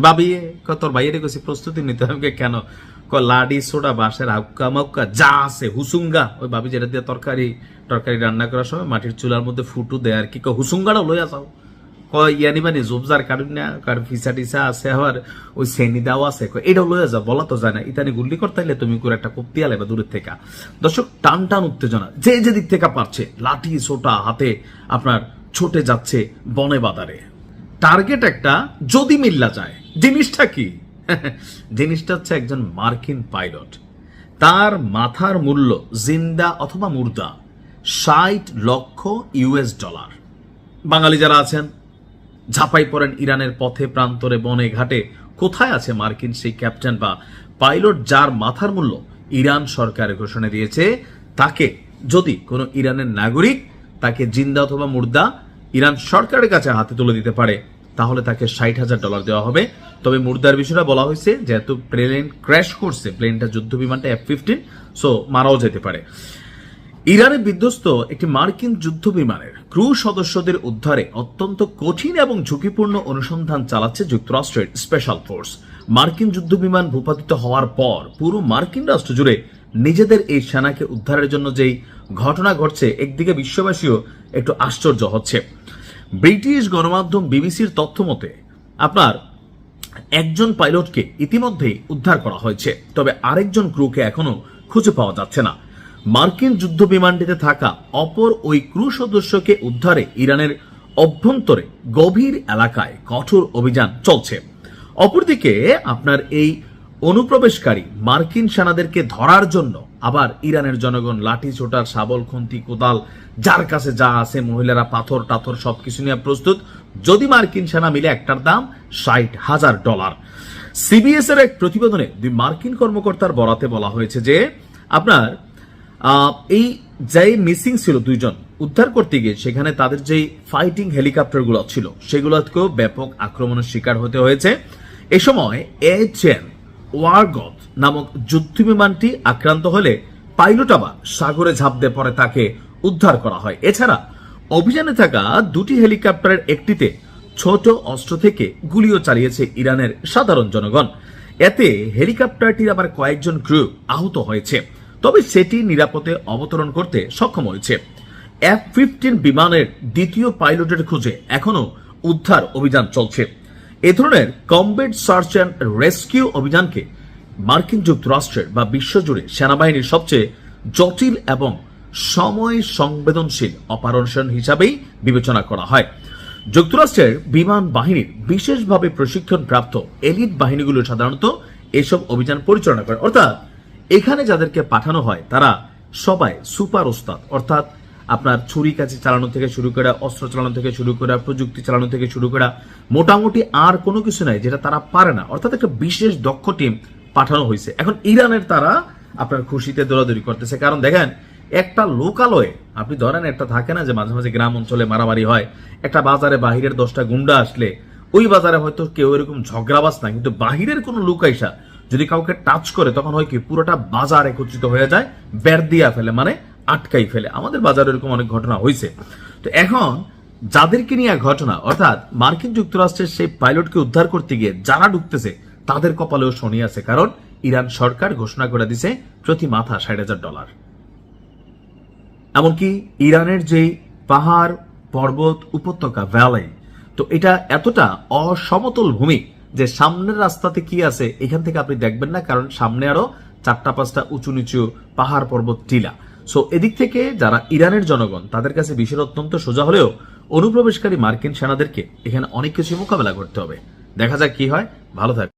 ভাবিয়ে তোর ভাইয়ের কাছে প্রস্তুতি নিতে হবে কেন? লাডি সোডা বাঁশের আউকা মাউকা যা আছে হুসুঙ্গা, ওই ভাবি যেটা দিয়ে তরকারি রান্না করার সময় মাটির চুলার মধ্যে ফুটু দেয় আর কি, হুসুঙ্গাটাও লইয়া যাও। ইয়ানি বানি জবজার কারণ না কার ফিসা টিসা আছে, আবার ওই সেনি দাও আছে, এটাও লইয়া যাও, বলা তো যায় না। ইতানি গুল্লি করতে হলে তুমি করে একটা কোপ দিয়া লেবা দূরের থেকে। দর্শক, টান টান উত্তেজনা যে যে দিক থেকে পারছে লাঠি সোটা হাতে আপনার ছুটে যাচ্ছে বনে বাদারে। টার্গেট একটা, যদি মিল্লা যায়। জিনিসটা কি? জিনিসটা হচ্ছে একজন মার্কিন পাইলট, তার মাথার মূল্য জিন্দা অথবা মুর্দা ৬০ লক্ষ ইউএস ডলার। বাঙালি যারা আছেন ঝাঁপাই পড়েন ইরানের পথে প্রান্তরে বনে ঘাটে, কোথায় আছে মার্কিন সেই ক্যাপ্টেন বা পাইলট যার মাথার মূল্য ইরান সরকার ঘোষণা দিয়েছে, তাকে যদি কোনো ইরানের নাগরিক তাকে জিন্দা অথবা মুর্দা ইরান সরকারের কাছে হাতে তুলে দিতে পারে, তাহলে তাকে $৬০,০০০ দেওয়া হবে। তবে মুর্দার বিষয়টা বলা হয়েছে, যেহেতু প্লেন ক্র্যাশ করছে, প্লেনটা যুদ্ধ বিমানটা F-15, সো মারাও যেতে পারে। ইরানে বিধ্বস্ত একটি মার্কিন যুদ্ধ বিমানের ক্রু সদস্যদের উদ্ধারে অত্যন্ত কঠিন এবং ঝুঁকিপূর্ণ অনুসন্ধান চালাচ্ছে যুক্তরাষ্ট্রের স্পেশাল ফোর্স। মার্কিন যুদ্ধ বিমান ভূপাতিত হওয়ার পর পুরো মার্কিন রাষ্ট্র জুড়ে নিজেদের এই সেনাকে উদ্ধারের জন্য যেই ঘটনা ঘটছে, একদিকে বিশ্ববাসীও একটু আশ্চর্য হচ্ছে। ব্রিটিশ গণমাধ্যম বিবিসির তথ্য মতে আপনার একজন পাইলটকে ইতিমধ্যেই উদ্ধার করা হয়েছে, তবে আরেকজন ক্রুকে এখনো খুঁজে পাওয়া যাচ্ছে না। মার্কিন যুদ্ধ বিমানটিতে থাকা অপর ওই ক্রু সদস্যকে উদ্ধারে ইরানের অভ্যন্তরে গভীর এলাকায় কঠোর অভিযান চলছে। অপরদিকে আপনার এই অনুপ্রবেশকারী মার্কিন সেনাদেরকে ধরার জন্য আবার ইরানের জনগণ লাঠি ছোটার শাবল খুন্তি কোদাল যার কাছে যা আছে, মহিলারা পাথর টাথর সবকিছু নিয়ে প্রস্তুত। যদি মার্কিন সেনা মিলে একটার দাম $৬০,০০০। সিবিএস এর এক প্রতিবেদনে দুই মার্কিন কর্মকর্তার বরাতে বলা হয়েছে যে আপনার এই যে মিসিং ছিল দুইজন, উদ্ধার করতে গিয়ে সেখানে তাদের যেই ফাইটিং হেলিকপ্টারগুলো ছিল সেগুলোকেও ব্যাপক আক্রমণের শিকার হতে হয়েছে। এ সময় এইচএম ওয়ারগথ নামক যুদ্ধ বিমানটি আক্রান্ত হলে পাইলট আবার সাগরে ঝাঁপ দিয়ে পরে তাকে উদ্ধার করা হয়। এছাড়া অভিযানে থাকা দুটি হেলিকপ্টারের একটিতে ছোট অস্ত্র থেকে গুলিও চালিয়েছে ইরানের সাধারণ জনগণ। এতে হেলিকপ্টারটির আবার কয়েকজন ক্রু আহত হয়েছে, তবে সেটি নিরাপদে অবতরণ করতে সক্ষম হয়েছে। F-15 বিমানের দ্বিতীয় পাইলটের খোঁজে এখনো উদ্ধার অভিযান চলছে। এ ধরনের কমব্যাট সার্চ অ্যান্ড রেস্কিউ অভিযানকে মার্কিন যুক্তরাষ্ট্রের বা বিশ্বজুড়ে সেনাবাহিনীর সবচেয়ে জটিল এবং সময় সংবেদনশীল অপারেশন হিসাবেই বিবেচনা করা হয়। যুক্তরাষ্ট্রের বিমান বাহিনীর বিশেষভাবে প্রশিক্ষণপ্রাপ্ত এলিট বাহিনীগুলো সাধারণত এসব অভিযান পরিচালনা করে, অর্থাৎ এখানে যাদেরকে পাঠানো হয় তারা সবাই সুপার ওস্তাদ, অর্থাৎ আপনার ছুরি কাছি চালানো থেকে শুরু করে, অস্ত্র চালানো থেকে শুরু করে, প্রযুক্তি চালানো থেকে শুরু করে মোটামুটি আর কোনো কিছু নাই যেটা তারা পারে না, অর্থাৎ একটা বিশেষ দক্ষ টিম পাঠানো হয়েছে। এখন ইরানের তারা আপনার খুশিতে দৌড়াদৌড়ি করতেছে, কারণ দেখেন একটা লোকালয়ে আপনি ধরেন একটা থাকে না যে মাঝে মাঝে গ্রাম অঞ্চলে মারামারি হয়, একটা বাজারে বাহিরের 10টা গুন্ডা আসলে ওই বাজারে হয়তো কেউ এরকম ঝগড়াবাজ না, কিন্তু বাহিরের কোনো লোক আইসা যদি কাউকে টাচ করে তখন হয় কি পুরোটা বাজার একত্রিত হয়ে যায়, বের দিয়া ফেলে, মানে আটকাই ফেলে। আমাদের বাজারে এরকম অনেক ঘটনা হয়েছে। তো এখন যাদেরকে নিয়ে ঘটনা, অর্থাৎ মার্কিন যুক্তরাষ্ট্রের সেই পাইলটকে উদ্ধার করতে গিয়ে যারা ঢুকতেছে তাদের কপালেও শনি আছে, কারণ ইরান সরকার ঘোষণা করে দিছে প্রতি মাথা $৬০,০০০। এমনকি ইরানের যে পাহাড় পর্বত উপত্যকা ভ্যালি, তো এটা এতটা অসমতল ভূমি যে সামনের রাস্তাতে কি আছে এখান থেকে আপনি দেখবেন না, কারণ সামনে আরো 4-5টা উঁচু নিচু পাহাড় পর্বত টিলা। সো এদিক থেকে যারা ইরানের জনগণ তাদের কাছে বিষয় অত্যন্ত সোজা হলেও অনুপ্রবেশকারী মার্কিন সেনাদেরকে এখানে অনেক কিছু মোকাবেলা করতে হবে। দেখা যাক কি হয়। ভালো থাকবে।